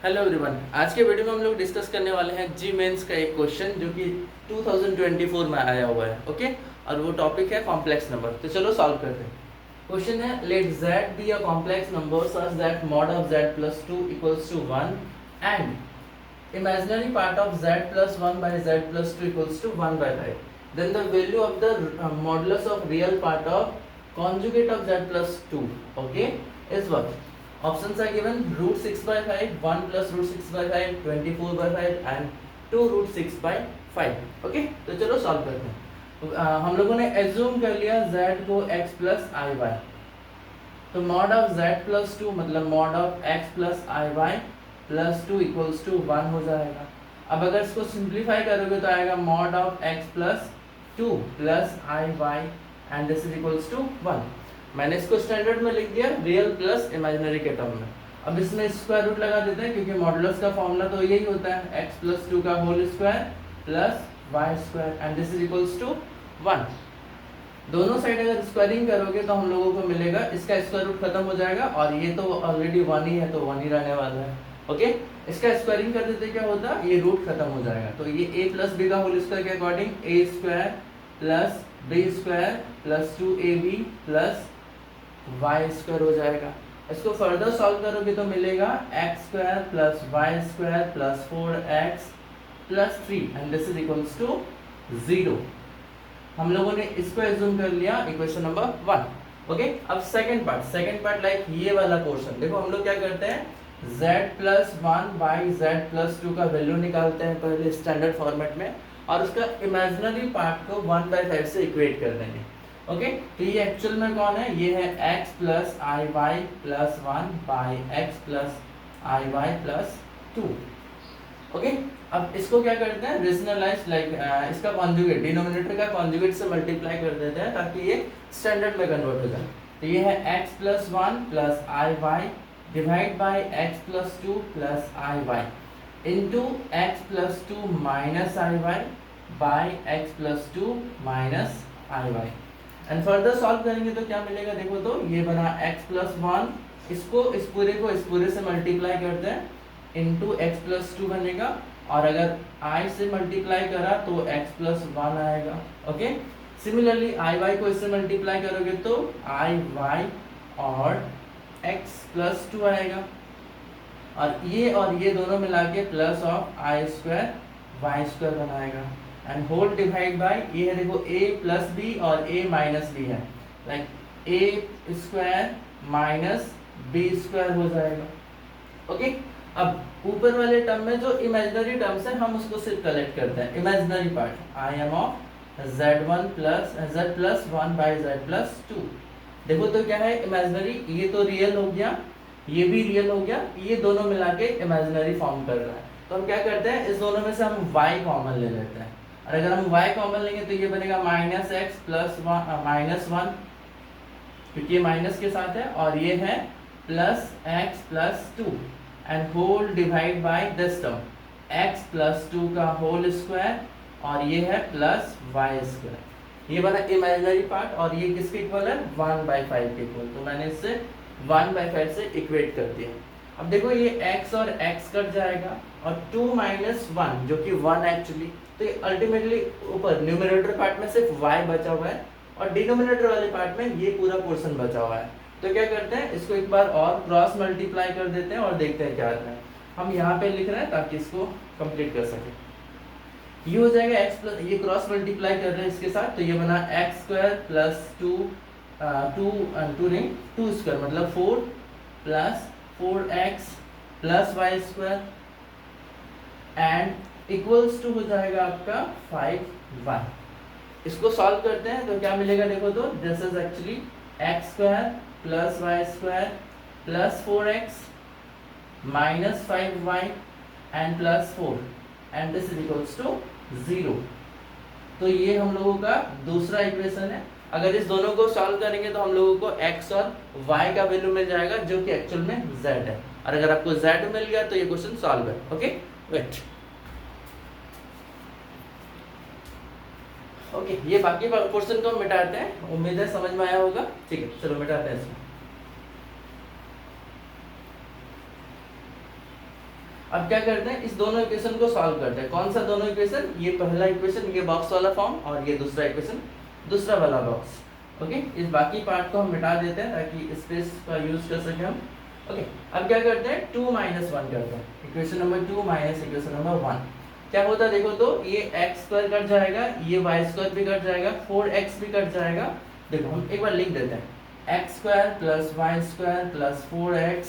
Hello everyone, आज के video में हम लोग डिस्कस करने वाले हैं जी मेंस का एक क्वेश्चन जो कि 2024 में आया हुआ है। ओके, और वो टॉपिक है कॉम्प्लेक्स नंबर। तो चलो सॉल्व करते हैं। क्वेश्चन है let z be a complex number such that mod of z plus 2 equals to 1 and imaginary part of z plus 1 by z plus 2 equals to 1 by 5. Then the value of the modulus of real part of conjugate of z plus 2, okay, is what? Options are given: root 6 by 5, 1 plus root 6 by 5, 24 by 5 and 2 root 6 by 5. Okay, तो चलो solve करते हैं। हम लोगों ने assume कर लिया z को x प्लस आई वाई, तो मॉड ऑफ z प्लस 2 मतलब mod of x plus i y plus 2 equals to 1 हो जाएगा। अब अगर इसको सिंप्लीफाई करोगे तो आएगा mod of x plus 2 plus i y and this is equals to 1। मैंने इसको स्टैंडर्ड में लिख दिया रियल प्लस इमेजिनरी के टर्म में। अब इसमें स्क्वायर रूट लगा देते हैं क्योंकि मॉडुलस का फॉर्मूला तो यही होता है x प्लस 2 का whole square plus Y square and this is equals to 1। दोनों साइड अगर स्क्वायरिंग करोगे तो हम लोगों को मिलेगा, इसका स्क्वायर रूट खत्म हो जाएगा और ये तो ऑलरेडी 1 ही है तो 1 ही रहने वाला है। ओके, इसका स्क्वायरिंग कर देते क्या होता, ये रूट खत्म हो जाएगा। तो ये a प्लस बी का होल स्क्वायर के according A square plus B square plus 2ab plus Y square हो जाएगा। इसको फर्दर सॉल्व करोगे तो मिलेगा X square plus Y square plus 4x plus 3 and this is equals to 0। हम लोगों ने इसको एज्यूम कर लिया इक्वेशन नंबर 1। ओके, अब सेकंड पार्ट लाइक ये वाला पोर्शन देखो, हम लोग क्या करते हैं z plus 1 by z plus 2 का वैल्यू निकालते हैं पहले स्टैंडर्ड फॉर्मेट में और उसका इमेजिनरी पार्ट को 1/5 से इक्वेट कर देंगे। ओके, तो ये एक्चुअल में कौन है, ये है x plus i y plus 1 by x plus i y plus 2। Okay, अब इसको क्या करते हैं रेशनलाइज लाइक इसका कॉन्जुगेट, डिनोमिनेटर का कॉन्जुगेट से मल्टीप्लाई कर देते हैं ताकि ये स्टैंडर्ड में कन्वर्ट हो जाए। तो ये है x plus 1 plus i y divide by x plus 2 plus i y into x plus 2 minus i y by x plus 2 minus i y and further solve करेंगे तो क्या मिलेगा देखो, तो ये बना x प्लस 1, इसको इस पूरे से मल्टीप्लाई करते हैं इंटू एक्स प्लस 2 बनेगा और अगर i से मल्टीप्लाई करा तो x प्लस 1 आएगा। ओके, सिमिलरली आई वाई को इससे मल्टीप्लाई करोगे तो आई वाई और x प्लस 2 आएगा और ये दोनों मिला के plus of i square y square बनाएगा एंड होल डिवाइड बाय ये है देखो a प्लस बी और a माइनस बी है, like a square minus b square हो जाएगा। ओके, अब ऊपर वाले टर्म में जो इमेजिनरी टर्म्स है हम उसको सिर्फ कलेक्ट करते हैं। Imaginary part I am of z1 plus z plus 1 by z plus 2। देखो तो क्या है इमेजिनरी, ये तो रियल हो गया, ये भी रियल हो गया, ये दोनों मिला के इमेजिनरी फॉर्म कर रहा है। तो हम क्या करते हैं इस दोनों में से हम y कॉमन ले लेते हैं और अगर हम y कॉमन लेंगे तो ये बनेगा माइनस एक्स प्लस माइनस 1 क्योंकि ये माइनस के साथ है और ये है plus x plus 2 and whole divide by this term x plus 2 का होल स्क्वायर और ये है प्लस वाई स्क्वायर। ये बना इमेजिनरी पार्ट और ये किसके इक्वल है 1/5 के इक्वल, तो मैंने इससे 1/5 से इक्वेट कर दिया। अब देखो ये x और x कट जाएगा और 2 माइनस 1 जो कि 1 एक्चुअली, तो ये अल्टीमेटली ऊपर न्यूमरेटर पार्ट में सिर्फ y बचा हुआ है और डिनोमिनेटर वाले पार्ट में ये पूरा पोर्शन बचा हुआ है। तो क्या करते हैं इसको एक बार और क्रॉस मल्टीप्लाई कर देते हैं और देखते हैं क्या आता है। हम यहाँ पे लिख रहे हैं ताकि इसको कंप्लीट कर सके। ये हो जाएगा x प्लस, ये क्रॉस मल्टीप्लाई कर रहे हैं इसके साथ, तो ये बना एक्स स्क्वायर प्लस 2 स्क्वायर मतलब 4 plus 4x plus Y square and equals to हो जाएगा आपका 5y। इसको सॉल्व करते हैं तो क्या मिलेगा देखो, तो this is actually x square plus Y square plus 4x minus 5y and plus 4 and this is equals to 0। तो ये हम लोगों का दूसरा इक्वेशन है। अगर इस दोनों को सॉल्व करेंगे तो हम लोगों को x और y का वैल्यू मिल जाएगा जो कि एक्चुअल में z है और अगर आपको z मिल गया तो ये क्वेश्चन सॉल्व है। ओके, वेट ओके, ये बाकी पोर्शन को हम मिटाते हैं, उम्मीद है समझ में आया होगा। ठीक है, चलो मिटाते हैं इसको। अब क्या करते हैं, इस दोनों इक्वेशन को सॉल्व करते हैं। कौन सा दोनों इक्वेशन, ये पहला इक्वेशन ये बॉक्स वाला फॉर्म, और ये दूसरा इक्वेशन दूसरा वाला बॉक्स। ओके, इस बाकी पार्ट को हम मिटा देते हैं ताकि स्पेस का यूज कर सकें हम। ओके, अब क्या करते हैं, 2 माइनस 1 करते हैं। Equation number 2 minus equation number 1 क्या होता है देखो तो, ये x स्क्वायर कट जाएगा, ये y स्क्वायर भी कट जाएगा, 4x भी कट जाएगा। देखो हम एक बार लिख देते हैं, x square plus Y square plus 4x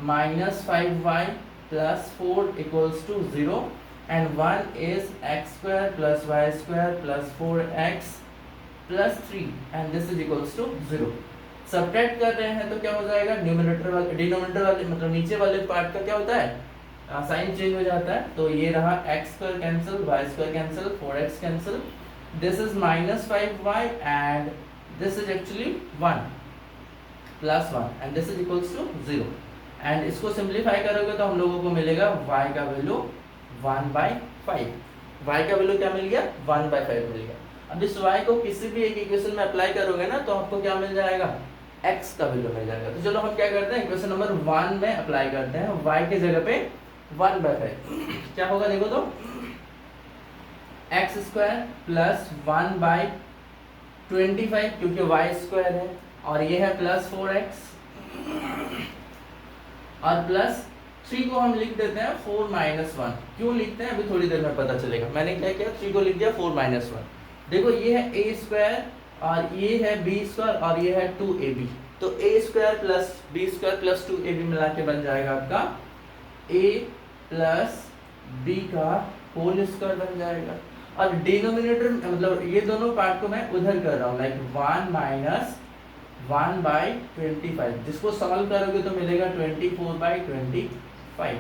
minus 5y plus 4 equals to 0 and 1 is x square plus y square plus 4x plus 3 and this is equals to 0। Subtract कर रहे हैं तो क्या हो जाएगा, न्यूमरेटर वाले डिनोमिनेटर वाले मतलब नीचे वाले पार्ट का क्या होता है, साइन चेंज हो जाता है। तो ये रहा x square cancel, y square cancel, 4x cancel, this is minus 5y and this is actually 1 plus 1 and this is equals to 0। And इसको सिंप्लीफाई करोगे तो हम लोगों को मिलेगा y का वैल्यू 1/5। y का वैल्यू क्या मिल गया, 1/5 मिल गया। अब इस y को किसी भी एक इक्वेशन में अप्लाई करोगे ना तो आपको क्या मिल जाएगा, x का वैल्यू मिल जाएगा। तो चलो हम क्या करते हैं, इक्वेशन नंबर 1 में अप्लाई करते हैं, y के जगह पे 1/5 क्या होगा देखो तो, x स्क्वायर प्लस 1/25 क्योंकि y स्क्वायर है, और ये है प्लस 4x और प्लस 3 को हम लिख देते हैं 4 माइनस 1। क्यों लिखते हैं अभी थोड़ी देर में पता चलेगा। मैंने क्या किया, 3 को लिख दिया 4 माइनस 1। देखो ये है a स्क्वायर और ये है b स्क्वायर और ये है 2ab। तो a square plus b square plus 2ab मिला के बन जाएगा आपका a प्लस b का होल स्क्वायर बन जाएगा। और डिनोमिनेटर मतलब ये दोनों पार्ट को मैं उधर कर रहा हूँ, लाइक 1 माइनस 1/25, जिसको सॉल्व करोगे तो मिलेगा 24/25।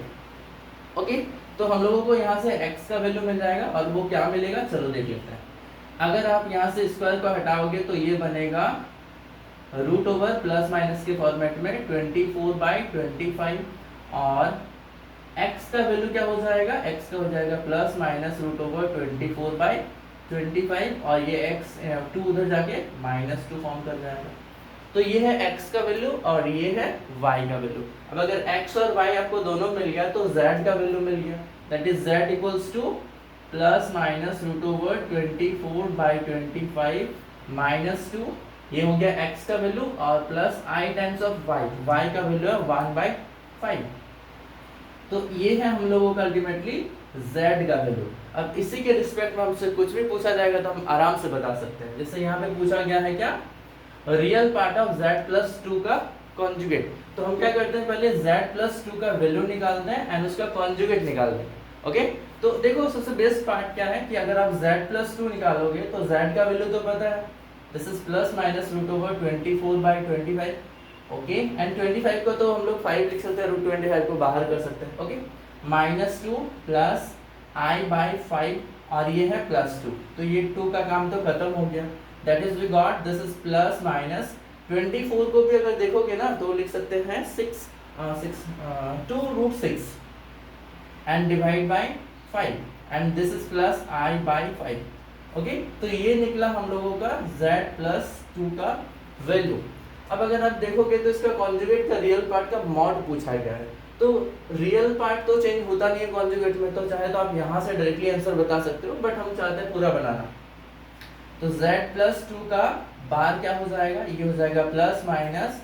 ओके, तो हम लोगों को यहाँ से x का वैल्यू मिल जाएगा और वो क्या मिलेगा, चलो देख लेते हैं। अगर आप यहाँ से स्क्वायर को हटाओगे तो ये बनेगा रूट ओवर प्लस माइनस के फॉर्मेट में 24/25 और x का वैल्यू क्या हो जाएगा, x का हो जाएगा प्लस माइनस रूट ओवर 24/25 और ये x 2 उधर जाके -2 फॉर्म कर जाएगा। तो ये है x का वैल्यू और ये है y का वैल्यू। अब अगर x और y आपको दोनों मिल गया तो z का वैल्यू मिल गया, that is z equals to plus minus root over 24/25 -2, ये हो गया x का वैल्यू और plus i times of y का वैल्यू है 1/5। तो ये है हम लोगों का अल्टीमेटली z का वैल्यू। अब इसी के रिस्पेक्ट में हमसे कुछ भी पूछा जाएगा तो हम आराम से बता सकते हैं। जैसे यहाँ पे पूछा गया है क्या, real part of z plus 2 का कॉन्जुगेट। तो हम क्या करते हैं, पहले z प्लस 2 का वैल्यू निकालते हैं एंड उसका कॉन्जुगेट निकालते हैं। ओके, तो देखो सबसे बेस्ट पार्ट क्या है कि अगर आप z प्लस 2 निकालोगे तो z का वैल्यू तो पता है, this is plus minus root over 24/25। Okay, and 25 को तो हम लोग 5 लिख सकते हैं, रूट 25 को बाहर कर सकते हैं। ओके, -2 प्लस i/5 और ये है +2, तो ये 2 का काम तो खत्म हो गया। That is we got this is plus minus 24 को भी अगर देखोगे ना तो लिख सकते हैं 2√6 and divide by 5 and this is plus i/5। Okay, तो ये निकला हम लोगों का z प्लस 2 का वैल्यू। अब अगर आप देखोगे तो इसका कॉन्जुगेट का रियल पार्ट का मॉड पूछा गया है, तो रियल पार्ट तो चेंज होता नहीं है कॉन्जुगेट में, तो चाहे तो आप यहाँ से डायरेक्टली आंसर बता सकते हो, बट हम चाहते हैं पूरा बनाना। तो z प्लस 2 का बार क्या हो जाएगा, ये हो जाएगा प्लस माइनस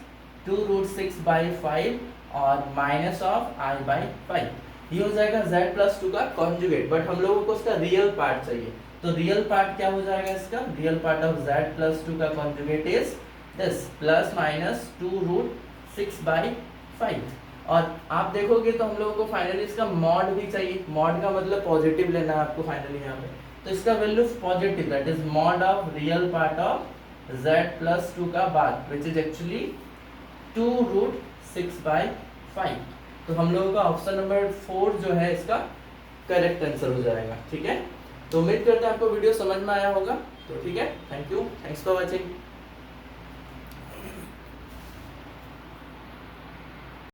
2√6/5 और माइनस ऑफ i/5, ये हो जाएगा z प्लस 2 का कॉन्जुगेट। बट हम लोगों को इसका रियल पार्ट चाहिए, तो रियल पार्ट क्या हो जाएगा इसका, real part of z plus 2 का conjugate is this plus minus 2√6/5। और आप देखोगे तो हम लोगों को फाइनली इसका मॉड भी चाहिए, मॉड का मतलब पॉजिटिव लेना है आपको फाइनली यहाँ पे, तो इसका value positive, that is mod of real part of z plus 2 का बार विच इज एक्चुअली 2√6/5। तो हम लोगों का ऑप्शन नंबर 4 जो है इसका करेक्ट आंसर हो जाएगा। ठीक है, तो उम्मीद करते हैं आपको वीडियो समझ में आया होगा। तो ठीक है, thank you, thanks for watching.